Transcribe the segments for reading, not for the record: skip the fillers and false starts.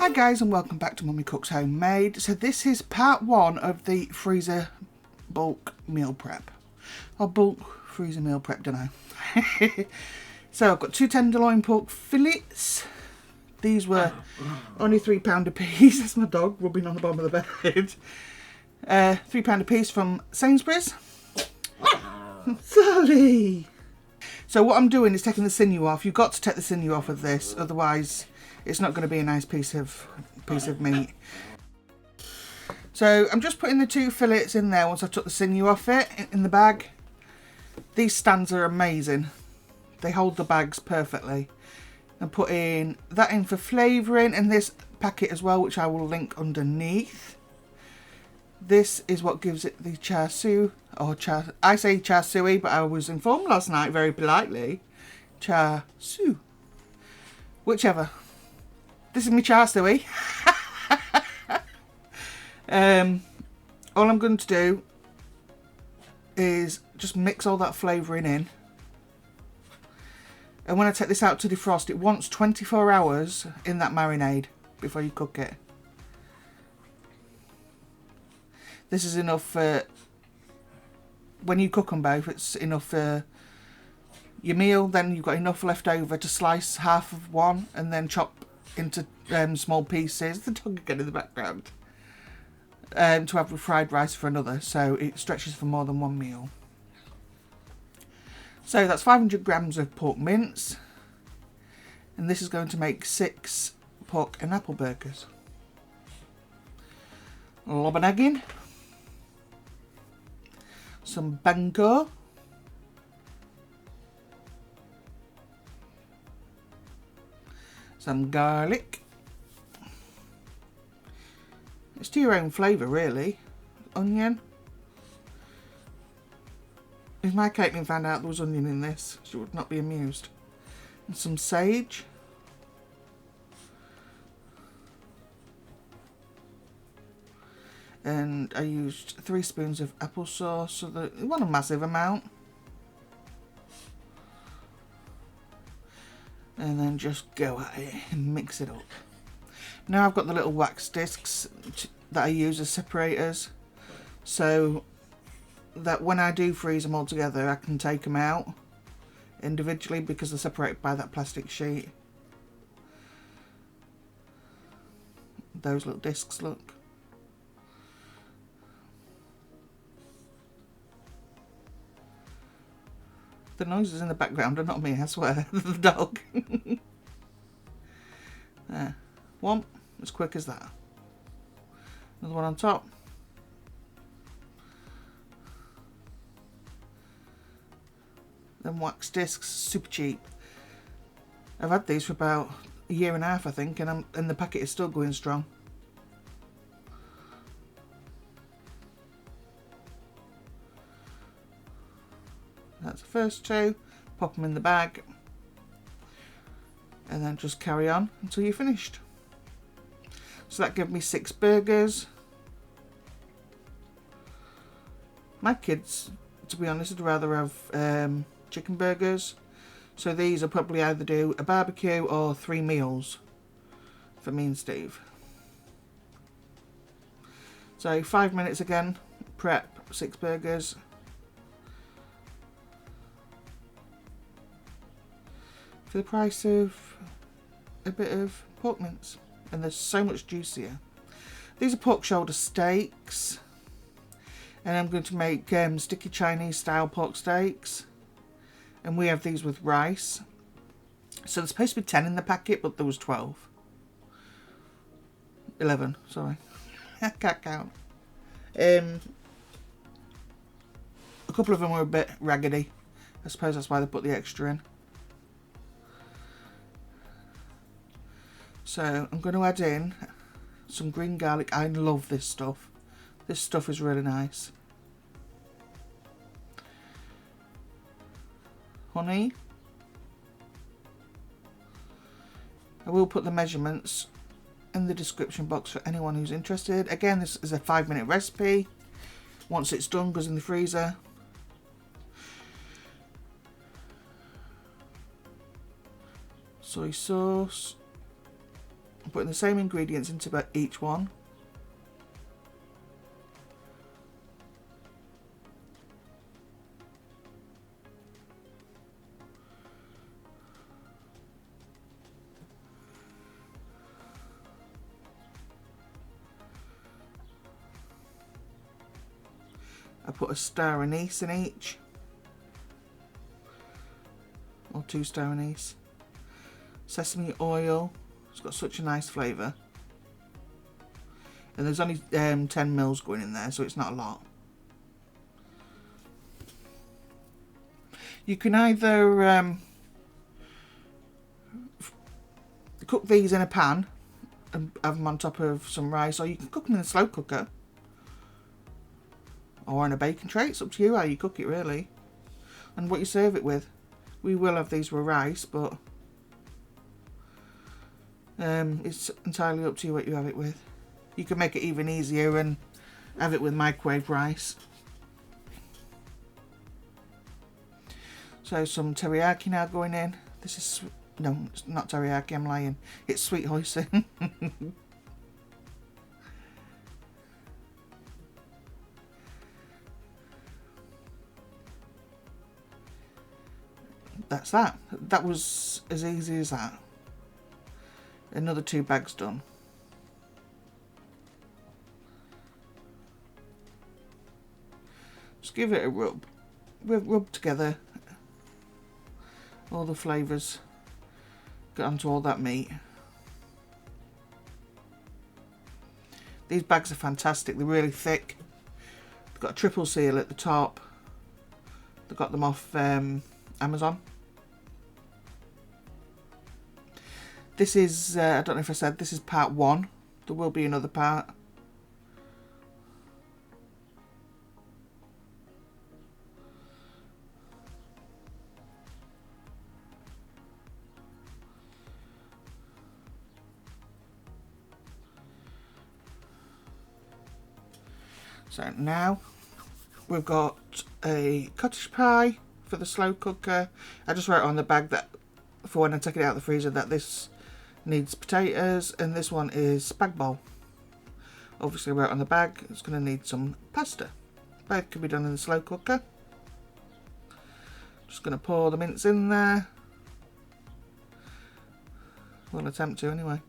Hi guys, and welcome back to Mummy Cooks Homemade. So this is part 1 of the freezer bulk meal prep. Or bulk freezer meal prep, don't know. So I've got 2 tenderloin pork fillets. These were only £3 a piece. That's my dog rubbing on the bottom of the bed. £3 a piece from Sainsbury's. Sally! So what I'm doing is taking the sinew off. You've got to take the sinew off of this, otherwise it's not going to be a nice piece of meat. So I'm just putting the 2 fillets in there once I've took the sinew off it in the bag. These stands are amazing. They hold the bags perfectly. I'm putting that in for flavouring, and this packet as well, which I will link underneath. This is what gives it the char siu, or char, I say char siu, but I was informed last night very politely, char siu, whichever. This is my char siu. All I'm going to do is just mix all that flavouring in. And when I take this out to defrost, it wants 24 hours in that marinade before you cook it. This is enough for, when you cook them both, it's enough for your meal. Then you've got enough left over to slice half of one and then chop into small pieces. The dog again in the background. To have with fried rice for another, so it stretches for more than one meal. So that's 500 grams of pork mince, and this is going to make 6 pork and apple burgers. Lob an egg in, some panko, some garlic. It's to your own flavour really. Onion. If my Caitlin found out there was onion in this, she would not be amused. And some sage. And I used 3 spoons of applesauce, so that it wasn't a massive amount. And then just go at it and mix it up. Now I've got the little wax discs that I use as separators, so that when I do freeze them all together I can take them out individually because they're separated by that plastic sheet. Those little discs, look. The noises in the background are not me, I swear. The dog. There. One, as quick as that. Another one on top. Then wax discs, super cheap. I've had these for about a year and a half, I think, and the packet is still going strong. That's the first 2. Pop them in the bag, and then just carry on until you're finished. So that gave me 6 burgers. My kids, to be honest, would rather have chicken burgers. So these I'll probably either do a barbecue or 3 meals for me and Steve. So 5 minutes again, prep 6 burgers. For the price of a bit of pork mince. And they're so much juicier. These are pork shoulder steaks, and I'm going to make sticky Chinese style pork steaks, and we have these with rice. So there's supposed to be 10 in the packet, but there was 12. 11, sorry. I can't count. A couple of them were a bit raggedy. I suppose that's why they put the extra in. So I'm going to add in some green garlic. I love this stuff. This stuff is really nice. Honey. I will put the measurements in the description box for anyone who's interested. Again, this is a 5-minute recipe. Once it's done, goes in the freezer. Soy sauce. I'm putting the same ingredients into each one. I put a star anise in each, or 2 star anise. Sesame oil, it's got such a nice flavour. And there's only 10 mils going in there, so it's not a lot. You can either cook these in a pan and have them on top of some rice, or you can cook them in a slow cooker or in a baking tray. It's up to you how you cook it, really, and what you serve it with. We will have these with rice, but it's entirely up to you what you have it with. You can make it even easier and have it with microwave rice. So some teriyaki now going in. This is, no, it's not teriyaki, I'm lying. It's sweet hoisin. That's that. That was as easy as that. Another 2 bags done. Just give it a rub. Rub together all the flavours, get onto all that meat. These bags are fantastic. They're really thick. They've got a triple seal at the top. They got them off Amazon. This is, I don't know if I said, this is part 1. There will be another part. So now we've got a cottage pie for the slow cooker. I just wrote on the bag that for when I take it out of the freezer that this needs potatoes, and this one is spag bowl. Obviously I wrote on the bag it's going to need some pasta. Both can be done in the slow cooker. Just going to pour the mince in there. We'll attempt to anyway.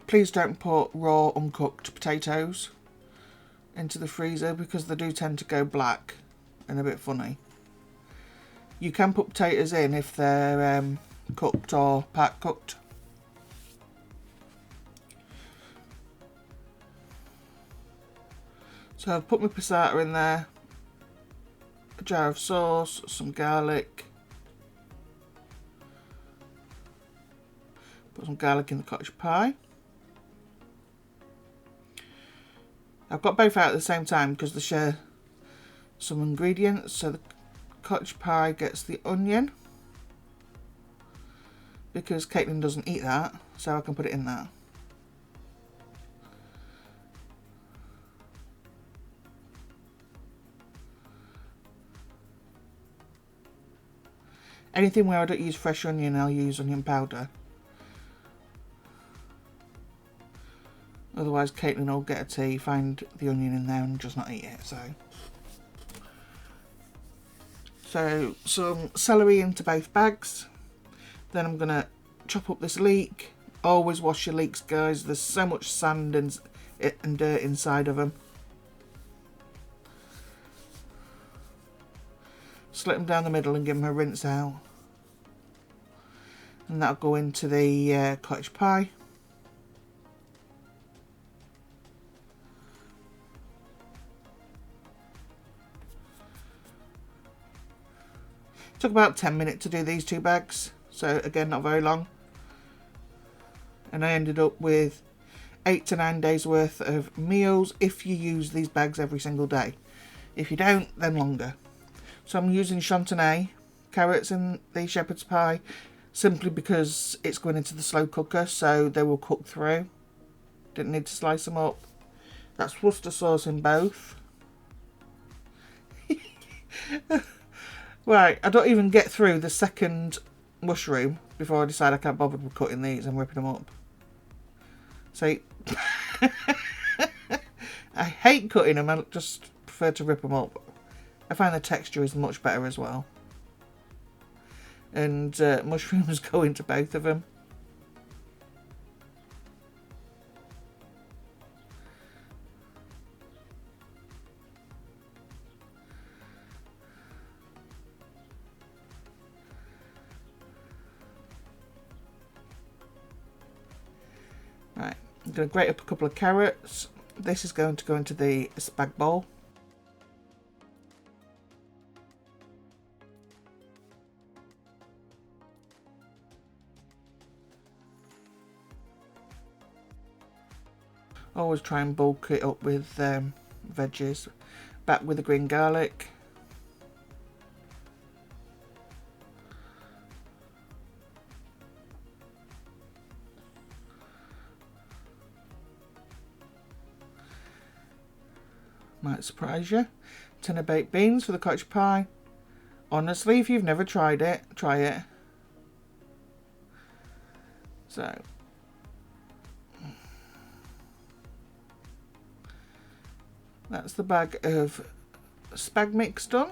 Please don't put raw uncooked potatoes into the freezer because they do tend to go black and a bit funny. You can put potatoes in if they're cooked or part cooked. So I've put my passata in there, a jar of sauce, some garlic. Put some garlic in the cottage pie. I've got both out at the same time because they share some ingredients. So the cottage pie gets the onion because Caitlin doesn't eat that, so I can put it in that. Anything where I don't use fresh onion, I'll use onion powder. Otherwise Caitlin will get a tea, find the onion in there and just not eat it. So some celery into both bags. Then I'm going to chop up this leek. Always wash your leeks, guys. There's so much sand and dirt inside of them. Slit them down the middle and give them a rinse out. And that'll go into the cottage pie. Took about 10 minutes to do these 2 bags, so again not very long, and I ended up with 8 to 9 days worth of meals if you use these bags every single day. If you don't, then longer. So I'm using chantenay carrots in the shepherd's pie simply because it's going into the slow cooker, so they will cook through. Didn't need to slice them up. That's Worcester sauce in both. Right, I don't even get through the second mushroom before I decide I can't bother with cutting these and ripping them up. See, I hate cutting them, I just prefer to rip them up. I find the texture is much better as well. And mushrooms go into both of them. Right, I'm going to grate up a couple of carrots. This is going to go into the spag bowl. Always try and bulk it up with veggies. Back with the green garlic. Might surprise you. Tin of baked beans for the cottage pie. Honestly, if you've never tried it, try it. So, that's the bag of spag mix done.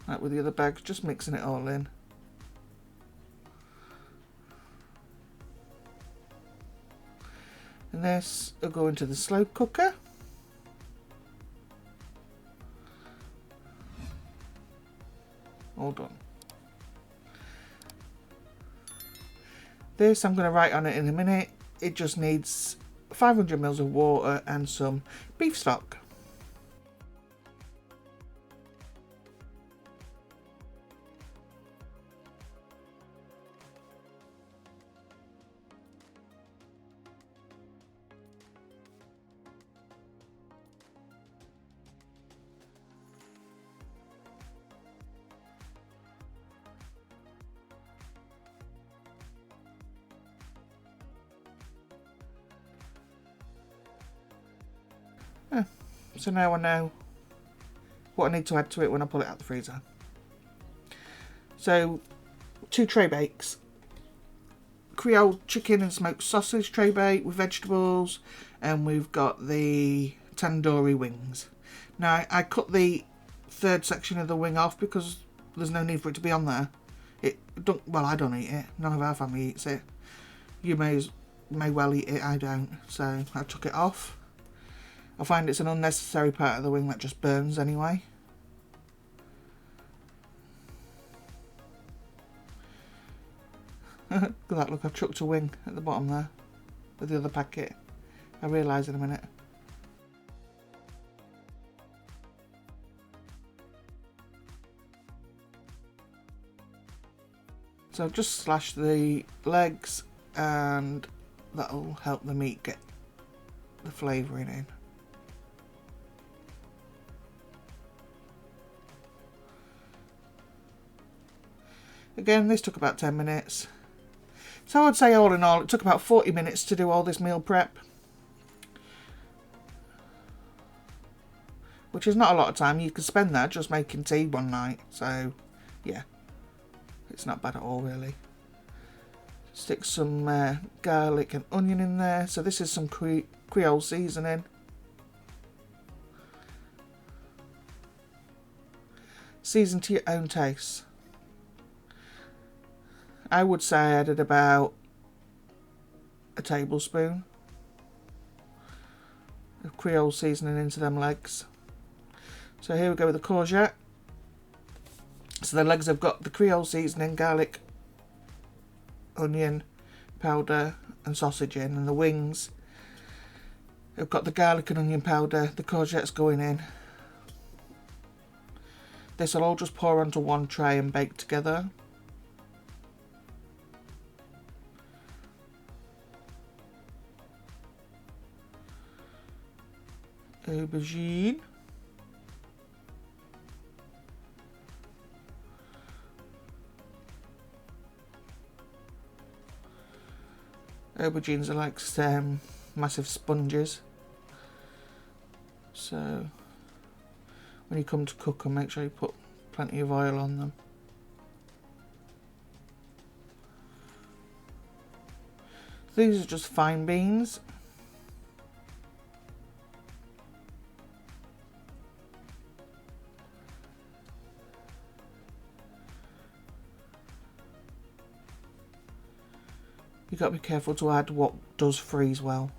Like with the other bags, just mixing it all in. And this will go into the slow cooker. All done. This I'm going to write on it in a minute. It just needs 500 ml of water and some beef stock. So now I know what I need to add to it when I pull it out the freezer. So 2 tray bakes. Creole chicken and smoked sausage tray bake with vegetables, and we've got the tandoori wings. Now I cut the third section of the wing off because there's no need for it to be on there. Well, I don't eat it. None of our family eats it. You may well eat it. I don't. So I took it off. I find it's an unnecessary part of the wing that just burns anyway. Look at that, look, I've chucked a wing at the bottom there with the other packet. I realise in a minute. So I've just slashed the legs, and that'll help the meat get the flavouring in. Again, this took about 10 minutes. So I'd say all in all, it took about 40 minutes to do all this meal prep. Which is not a lot of time. You could spend that just making tea one night. So, yeah. It's not bad at all, really. Stick some garlic and onion in there. So this is some Creole seasoning. Season to your own taste. I would say I added about a tablespoon of Creole seasoning into them legs. So here we go with the courgette. So the legs have got the Creole seasoning, garlic, onion powder and sausage in, and the wings have got the garlic and onion powder, the courgette's going in. This will all just pour onto one tray and bake together. Aubergine. Aubergines are like massive sponges. So when you come to cook them, make sure you put plenty of oil on them. These are just fine beans. You've got to be careful to add what does freeze well.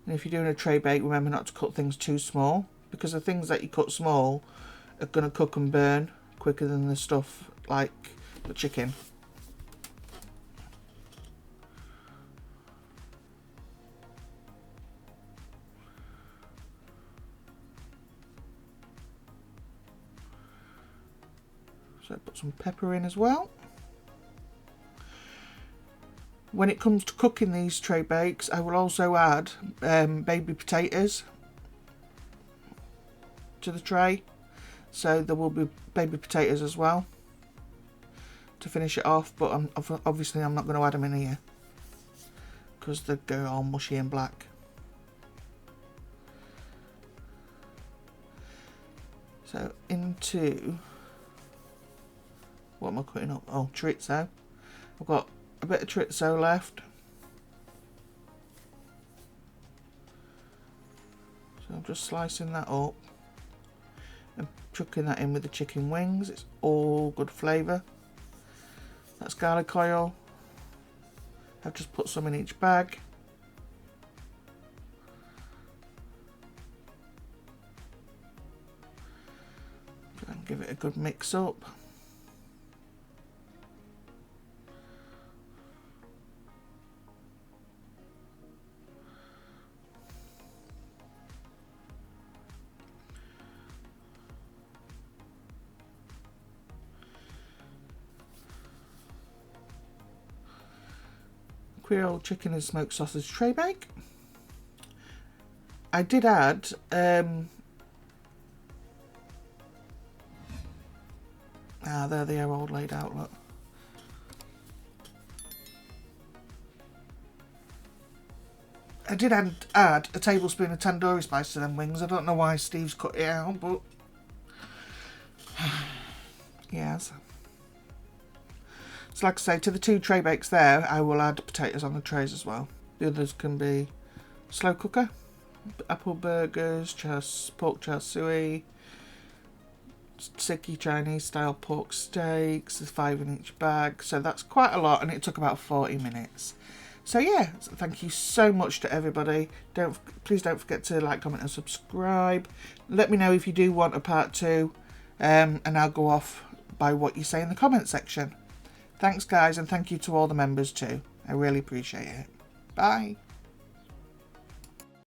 And if you're doing a tray bake, remember not to cut things too small, because the things that you cut small are going to cook and burn quicker than the stuff like the chicken. So put some pepper in as well. When it comes to cooking these tray bakes, I will also add baby potatoes to the tray. So there will be baby potatoes as well to finish it off, but obviously I'm not going to add them in here because they go all mushy and black. So into, what am I cutting up? Oh, chorizo. I've got a bit of chorizo left. So I'm just slicing that up and chucking that in with the chicken wings. It's all good flavour. That's garlic oil. I've just put some in each bag. Try and give it a good mix up. Creole chicken and smoked sausage tray bake. I did add there they are all laid out, look. I did add a tablespoon of tandoori spice to them wings. I don't know why Steve's cut it out, but yes. So like I say, to the 2 tray bakes there, I will add potatoes on the trays as well. The others can be slow cooker, apple burgers, pork char siu, sticky Chinese style pork steaks. There's 5 in each bag, so that's quite a lot, and it took about 40 minutes. So yeah, thank you so much to everybody. Please don't forget to like, comment and subscribe. Let me know if you do want a part 2, and I'll go off by what you say in the comment section. Thanks guys, and thank you to all the members too. I really appreciate it. Bye.